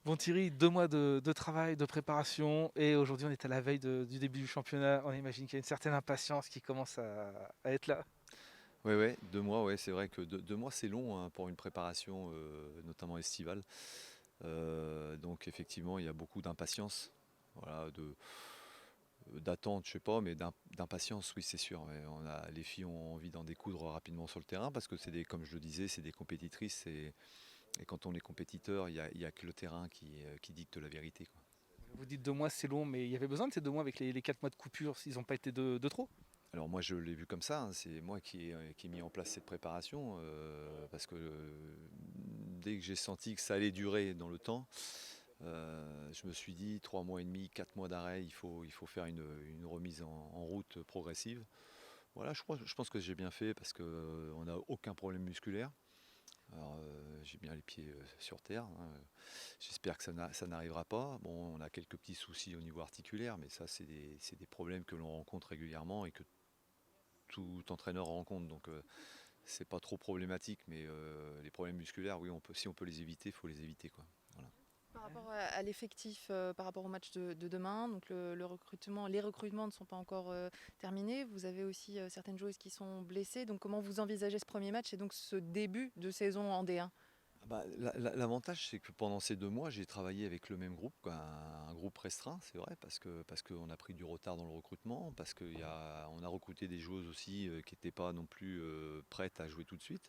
Bon Thierry, 2 mois de travail, de préparation, et aujourd'hui on est à la veille du début du championnat. On imagine qu'il y a une certaine impatience qui commence à être là. Ouais, ouais, 2 mois, ouais, c'est vrai que 2 mois c'est long hein, pour une préparation, notamment estivale. Donc effectivement, il y a beaucoup d'impatience, voilà, d'attente, je sais pas, mais d'impatience, oui, c'est sûr. Ouais. Les filles ont envie d'en découdre rapidement sur le terrain parce que comme je le disais, c'est des compétitrices et quand on est compétiteur, il y a que le terrain qui dicte la vérité, quoi. Vous dites 2 mois c'est long, mais il y avait besoin de ces 2 mois avec les 4 mois de coupure, s'ils n'ont pas été de trop. Alors moi je l'ai vu comme ça, hein, c'est moi qui ai mis en place cette préparation parce que dès que j'ai senti que ça allait durer dans le temps, je me suis dit 3 mois et demi, 4 mois d'arrêt, il faut faire une remise en route progressive. Voilà, je pense que j'ai bien fait parce qu'on n'a aucun problème musculaire. Alors j'ai bien les pieds sur terre, hein. J'espère que ça n'arrivera pas. Bon, on a quelques petits soucis au niveau articulaire, mais ça c'est des problèmes que l'on rencontre régulièrement et que tout entraîneur rencontre. Donc c'est pas trop problématique, mais les problèmes musculaires, oui, si on peut les éviter, il faut les éviter, quoi. Voilà. Par rapport à l'effectif, par rapport au match de demain, donc le recrutement, les recrutements ne sont pas encore terminés. Vous avez aussi certaines joueuses qui sont blessées. Donc comment vous envisagez ce premier match et donc ce début de saison en D1? Ah bah, l'avantage, c'est que pendant ces 2 mois, j'ai travaillé avec le même groupe, quoi, un groupe restreint, c'est vrai, parce qu'on a pris du retard dans le recrutement, parce qu'on a recruté des joueuses aussi qui n'étaient pas non plus prêtes à jouer tout de suite.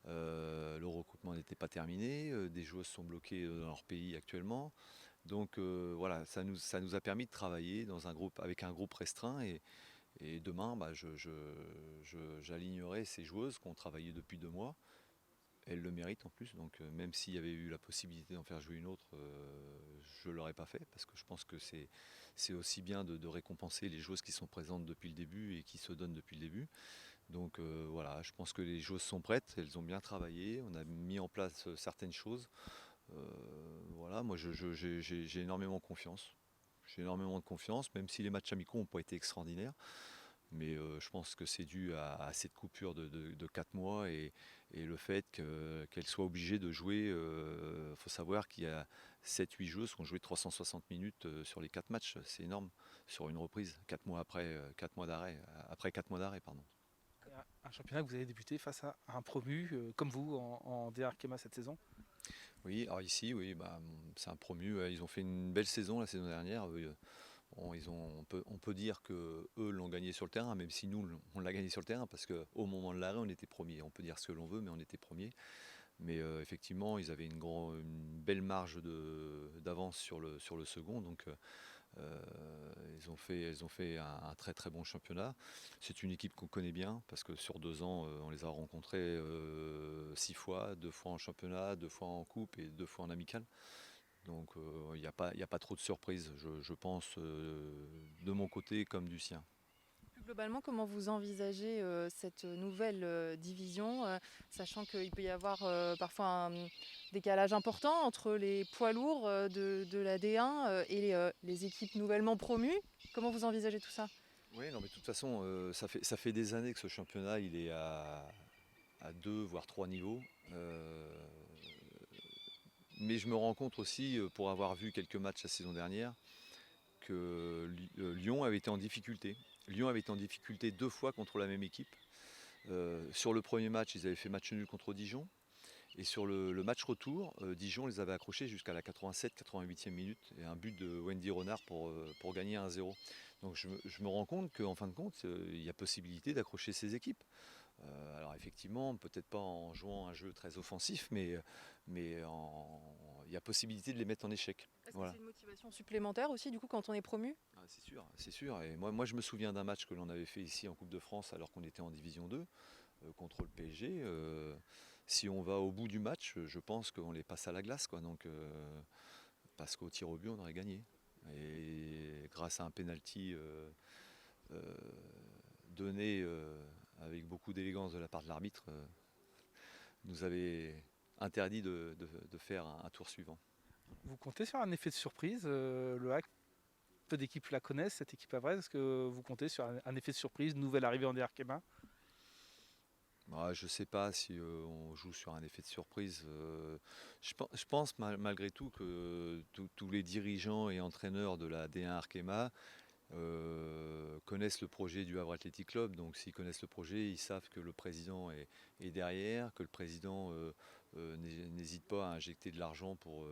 Le recrutement n'était pas terminé, des joueuses sont bloquées dans leur pays actuellement. Donc voilà, ça nous a permis de travailler avec un groupe restreint et demain, bah, j'alignerai ces joueuses qui ont travaillé depuis 2 mois. Elles le méritent en plus, donc même s'il y avait eu la possibilité d'en faire jouer une autre, je ne l'aurais pas fait parce que je pense que c'est aussi bien de récompenser les joueuses qui sont présentes depuis le début et qui se donnent depuis le début. Donc voilà, je pense que les joueuses sont prêtes, elles ont bien travaillé, on a mis en place certaines choses. Euh, voilà, moi j'ai énormément confiance. J'ai énormément de confiance, même si les matchs amicaux n'ont pas été extraordinaires. Mais je pense que c'est dû à cette coupure de 4 mois et le fait qu'elle soit obligée de jouer. Il faut savoir qu'il y a 7-8 joueuses qui ont joué 360 minutes sur les 4 matchs. C'est énorme sur une reprise, 4 mois après 4 mois d'arrêt. Après 4 mois d'arrêt, pardon. Un championnat que vous avez débuté face à un promu comme vous en DR Arkema cette saison. Oui, alors ici, oui, bah, c'est un promu. Ils ont fait une belle saison la saison dernière. Bon, on peut dire que eux l'ont gagné sur le terrain, même si nous on l'a gagné sur le terrain, parce qu'au moment de l'arrêt on était premier. On peut dire ce que l'on veut, mais on était premier. Mais effectivement, ils avaient une belle marge d'avance sur le second, donc ils ont fait un très très bon championnat. C'est une équipe qu'on connaît bien, parce que sur 2 ans, on les a rencontrés 6 fois, 2 fois en championnat, 2 fois en coupe et 2 fois en amical. Donc il n'y a pas trop de surprises, je pense, de mon côté comme du sien. Plus globalement, comment vous envisagez cette nouvelle division, sachant qu'il peut y avoir parfois un décalage important entre les poids lourds de la D1 et les équipes nouvellement promues? Comment vous envisagez tout ça? Oui, non, mais de toute façon, ça fait des années que ce championnat il est à 2 voire 3 niveaux. Mais je me rends compte aussi, pour avoir vu quelques matchs la saison dernière, que Lyon avait été en difficulté. Lyon avait été en difficulté 2 fois contre la même équipe. Sur le premier match, ils avaient fait match nul contre Dijon. Et sur le match retour, Dijon les avait accrochés jusqu'à la 87-88e minute et un but de Wendy Renard pour gagner 1-0. Donc je me rends compte qu'en fin de compte, il y a possibilité d'accrocher ces équipes. Alors effectivement, peut-être pas en jouant un jeu très offensif, mais il y a possibilité de les mettre en échec. Est-ce que Voilà. c'est une motivation supplémentaire aussi, du coup, quand on est promu? Ah, c'est sûr, c'est sûr. Et moi, je me souviens d'un match que l'on avait fait ici en Coupe de France alors qu'on était en Division 2 contre le PSG. Si on va au bout du match, je pense qu'on les passe à la glace, quoi. Donc, parce qu'au tir au but, on aurait gagné. Et grâce à un penalty euh, donné avec beaucoup d'élégance de la part de l'arbitre, nous avait interdit de faire un tour suivant. Vous comptez sur un effet de surprise. Le hack, peu d'équipes la connaissent, cette équipe à vrai. Est-ce que vous comptez sur un effet de surprise, nouvelle arrivée en DR Arkema? Je ne sais pas si on joue sur un effet de surprise. Je pense malgré tout que tous les dirigeants et entraîneurs de la D1 Arkema connaissent le projet du Havre Athletic Club. Donc s'ils connaissent le projet, ils savent que le président est derrière, que le président n'hésite pas à injecter de l'argent pour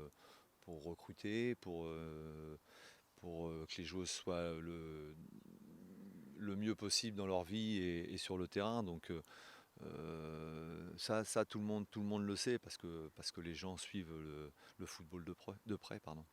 recruter, pour que les joueurs soient le mieux possible dans leur vie et sur le terrain. Donc ça tout le monde le sait parce que les gens suivent le football de près, pardon.